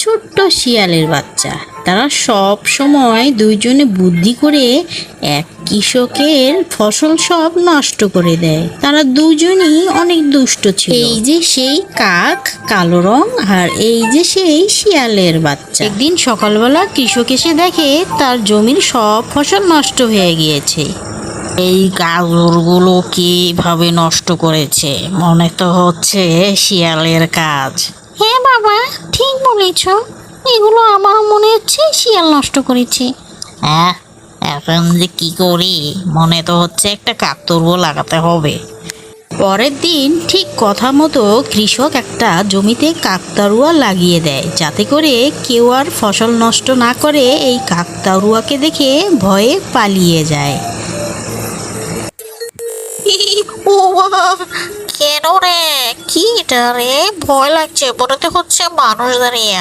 ছোট্ট শিয়ালের বাচ্চা। তারা সব সময় দুইজনে বুদ্ধি করে এক কৃষকের ফসল সব নষ্ট করে দেয়। তারা দুজনই অনেক দুষ্ট ছিল। এই যে সেই কাক কালো রং, আর এই যে সেই শিয়ালের বাচ্চা। একদিন সকালবেলা কৃষক এসে দেখে তার জমির সব ফসল নষ্ট হয়ে গিয়েছে। এই গাজরগুলো কিভাবে নষ্ট করেছে? মনে তো হচ্ছে শিয়ালের কাজ। হ্যাঁ বাবা, ঠিক বলেছ, এগুলো আমার মনে হচ্ছে শিয়াল নষ্ট করেছে। হ্যাঁ, এখন যে কি করি? মনে তো হচ্ছে একটা কাকতারুয়া লাগাতে হবে। পরের দিন ঠিক কথা মতো কৃষক একটা জমিতে কাকতারুয়া লাগিয়ে দেয়, যাতে করে কেউ আর ফসল নষ্ট না করে এই কাকতারুয়াকে দেখে ভয়ে পালিয়ে যায়। ও বাবা, কেন রে? কি এটা রে? ভয় লাগছে, মনে তো হচ্ছে মানুষ দাঁড়িয়ে